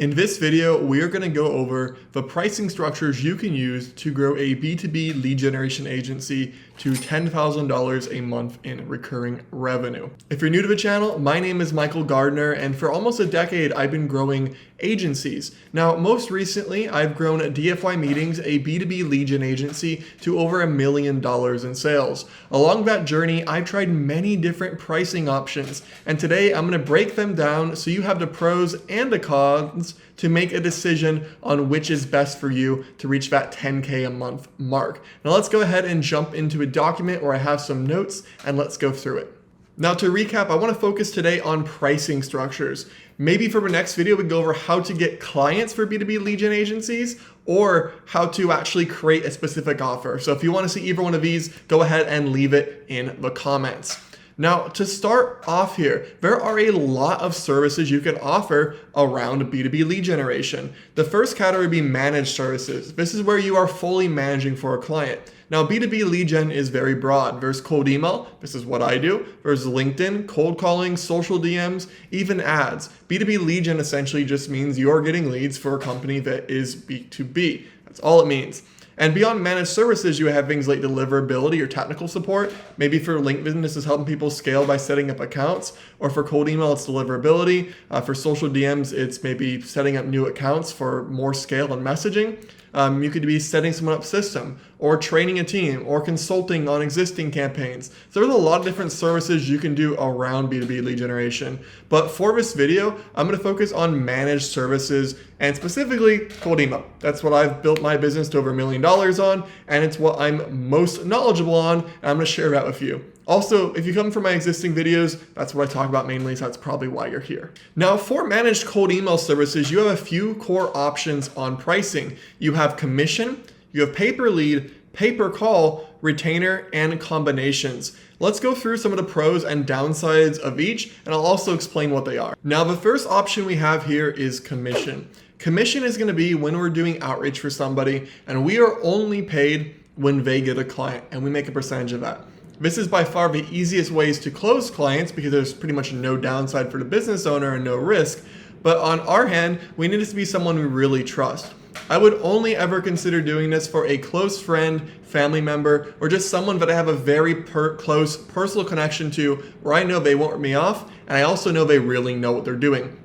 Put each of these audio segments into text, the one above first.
In this video, we are going to go over the pricing structures you can use to grow a B2B lead generation agency to $10,000 a month in recurring revenue. If you're new to the channel, my name is Michael Gardiner, and for almost a decade, I've been growing agencies. Now, most recently, I've grown DFY Meetings, a B2B lead gen agency, to over $1 million in sales. Along that journey, I've tried many different pricing options, and today I'm going to break them down so you have the pros and the cons to make a decision on which is best for you to reach that 10K a month mark. Now let's go ahead and jump into a document where I have some notes and let's go through it. Now to recap, I want to focus today on pricing structures. Maybe for the next video, we go over how to get clients for B2B lead gen agencies or how to actually create a specific offer. So if you want to see either one of these, go ahead and leave it in the comments. Now, to start off here, there are a lot of services you can offer around B2B lead generation. The first category would be managed services. This is where you are fully managing for a client. Now, B2B lead gen is very broad. There's cold email. This is what I do. There's LinkedIn, cold calling, social DMs, even ads. B2B lead gen essentially just means you're getting leads for a company that is B2B. That's all it means. And beyond managed services, you have things like deliverability or technical support. Maybe for LinkedIn, this is helping people scale by setting up accounts. Or for cold email, it's deliverability. For social DMs, it's maybe setting up new accounts for more scale and messaging. You could be setting someone up system or training a team or consulting on existing campaigns. So there's a lot of different services you can do around B2B lead generation. But for this video, I'm going to focus on managed services and specifically cold email. That's what I've built my business to over $1 million on, and it's what I'm most knowledgeable on, and I'm going to share that with you. Also, if you come from my existing videos, that's what I talk about mainly, so that's probably why you're here. Now, for managed cold email services, you have a few core options on pricing. You have commission, you have pay-per-lead, pay-per-call, retainer, and combinations. Let's go through some of the pros and downsides of each, and I'll also explain what they are. Now, the first option we have here is commission. Commission is going to be when we're doing outreach for somebody, and we are only paid when they get a client, and we make a percentage of that. This is by far the easiest ways to close clients because there's pretty much no downside for the business owner and no risk. But on our hand, we need it to be someone we really trust. I would only ever consider doing this for a close friend, family member, or just someone that I have a very close personal connection to where I know they won't rip me off, and I also know they really know what they're doing.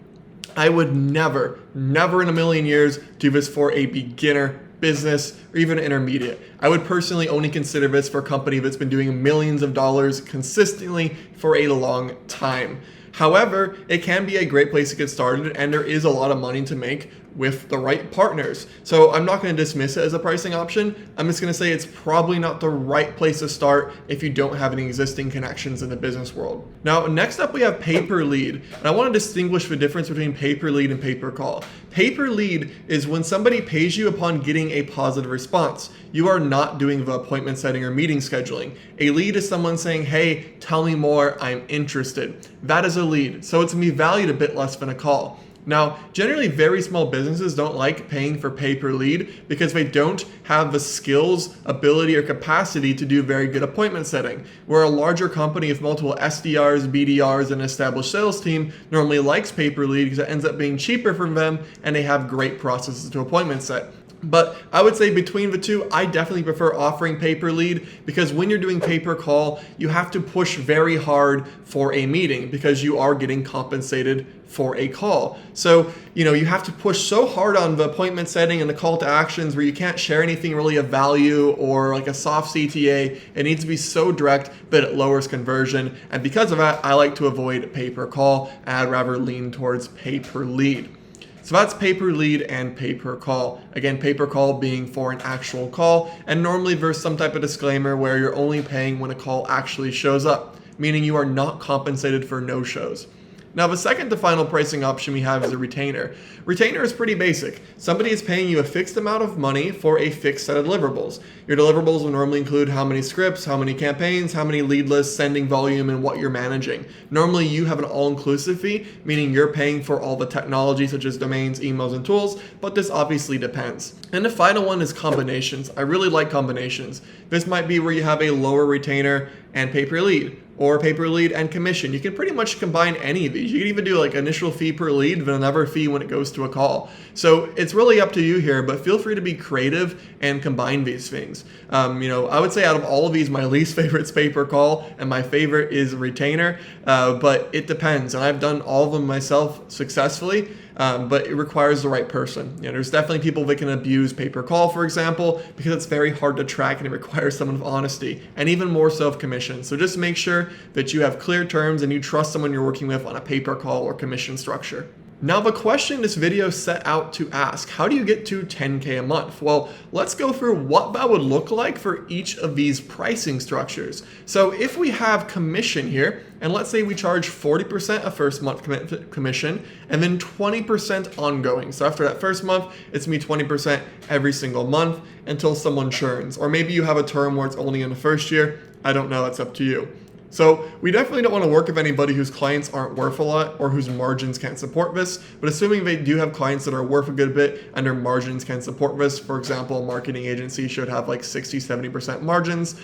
I would never in a million years do this for a beginner business, or even intermediate. I would personally only consider this for a company that's been doing millions of dollars consistently for a long time. However, it can be a great place to get started, and there is a lot of money to make with the right partners. So I'm not going to dismiss it as a pricing option. I'm just going to say it's probably not the right place to start if you don't have any existing connections in the business world. Now, next up we have pay-per-lead. And I want to distinguish the difference between pay-per-lead and pay-per-call. Pay-per-lead is when somebody pays you upon getting a positive response. You are not doing the appointment setting or meeting scheduling. A lead is someone saying, hey, tell me more, I'm interested. That is a lead. So it's going to be valued a bit less than a call. Now, generally very small businesses don't like paying for pay-per-lead because they don't have the skills, ability, or capacity to do very good appointment setting. Where a larger company with multiple SDRs, BDRs, and an established sales team normally likes pay-per-lead because it ends up being cheaper for them and they have great processes to appointment set. But I would say between the two, I definitely prefer offering pay-per-lead because when you're doing pay-per-call, you have to push very hard for a meeting because you are getting compensated for a call. So, you have to push so hard on the appointment setting and the call to actions where you can't share anything really of value or like a soft CTA. It needs to be so direct that it lowers conversion. And because of that, I like to avoid pay-per-call and I'd rather lean towards pay-per-lead. So that's pay-per-lead and pay-per-call. Again, pay-per-call being for an actual call, and normally there's some type of disclaimer where you're only paying when a call actually shows up, meaning you are not compensated for no-shows. Now, the second to final pricing option we have is a retainer. Retainer is pretty basic. Somebody is paying you a fixed amount of money for a fixed set of deliverables. Your deliverables will normally include how many scripts, how many campaigns, how many lead lists, sending volume, and what you're managing. Normally, you have an all-inclusive fee, meaning you're paying for all the technology such as domains, emails, and tools, but this obviously depends. And the final one is combinations. I really like combinations. This might be where you have a lower retainer and pay-per-lead, or pay per lead and commission. You can pretty much combine any of these. You can even do like initial fee per lead, but another fee when it goes to a call. So it's really up to you here, but feel free to be creative and combine these things. I would say out of all of these, my least favorite is pay per call and my favorite is retainer, but it depends. And I've done all of them myself successfully. But it requires the right person. There's definitely people that can abuse pay per call, for example, because it's very hard to track and it requires someone of honesty, and even more so of commission. So just make sure that you have clear terms and you trust someone you're working with on a pay per call or commission structure. Now, the question this video set out to ask, how do you get to 10K a month? Well, let's go through what that would look like for each of these pricing structures. So if we have commission here, and let's say we charge 40% a first month commission and then 20% ongoing. So after that first month, it's gonna be 20% every single month until someone churns. Or maybe you have a term where it's only in the first year. I don't know, that's up to you. So we definitely don't want to work with anybody whose clients aren't worth a lot or whose margins can't support this, but assuming they do have clients that are worth a good bit and their margins can support this, for example, a marketing agency should have like 60-70% margins,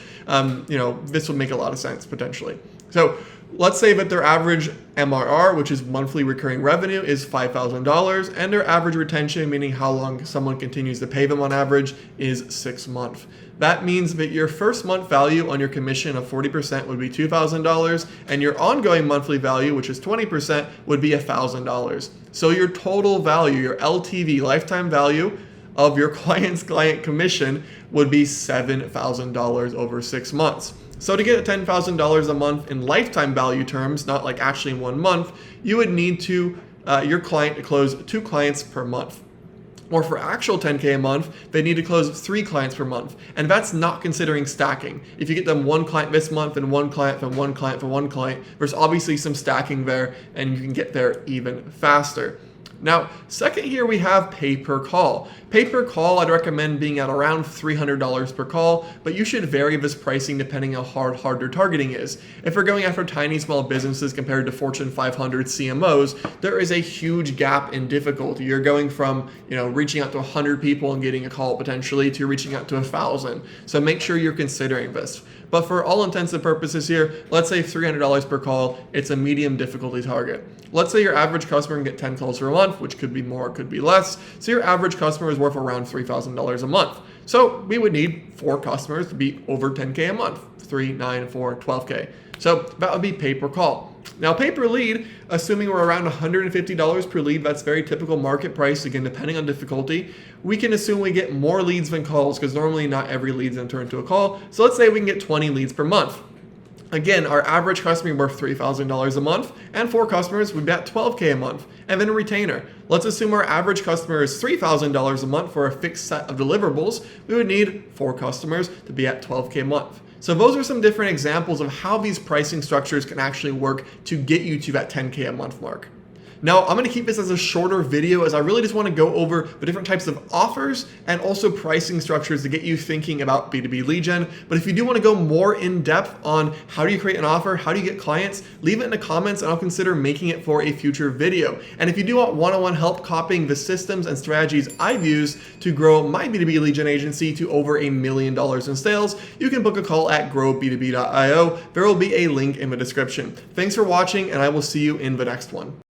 this would make a lot of sense potentially. So let's say that their average MRR, which is monthly recurring revenue, is $5,000, and their average retention, meaning how long someone continues to pay them on average, is 6 months. That means that your first month value on your commission of 40% would be $2,000, and your ongoing monthly value, which is 20%, would be $1,000. So your total value, your LTV, lifetime value, of your client's client commission would be $7,000 over 6 months. So to get $10,000 a month in lifetime value terms, not like actually in 1 month, you would need your client to close 2 clients per month. Or for actual 10K a month, they need to close 3 clients per month. And that's not considering stacking. If you get them 1 client this month and 1 client from 1 client for 1 client, there's obviously some stacking there and you can get there even faster. Now, second here we have pay per call. Pay per call, I'd recommend being at around $300 per call, but you should vary this pricing depending on how hard your targeting is. If we're going after tiny small businesses compared to Fortune 500 CMOs, there is a huge gap in difficulty. You're going from reaching out to 100 people and getting a call potentially to reaching out to 1,000. So make sure you're considering this. But for all intents and purposes here, let's say $300 per call, it's a medium difficulty target. Let's say your average customer can get 10 calls per month, which could be more, could be less. So your average customer is worth around $3,000 a month. So we would need 4 customers to be over 10K a month, 3, 9, 4, 12K. So that would be pay per call. Now pay per lead, assuming we're around $150 per lead, that's very typical market price, again, depending on difficulty. We can assume we get more leads than calls because normally not every lead is going to turn into a call. So let's say we can get 20 leads per month. Again, our average customer worth $3,000 a month, and 4 customers would be at $12K a month. And then a retainer. Let's assume our average customer is $3,000 a month for a fixed set of deliverables. We would need 4 customers to be at $12K a month. So those are some different examples of how these pricing structures can actually work to get you to that 10K a month mark. Now, I'm going to keep this as a shorter video as I really just want to go over the different types of offers and also pricing structures to get you thinking about B2B lead gen. But if you do want to go more in depth on how do you create an offer, how do you get clients, leave it in the comments and I'll consider making it for a future video. And if you do want one-on-one help copying the systems and strategies I've used to grow my B2B lead gen agency to over $1 million in sales, you can book a call at growb2b.io. There will be a link in the description. Thanks for watching and I will see you in the next one.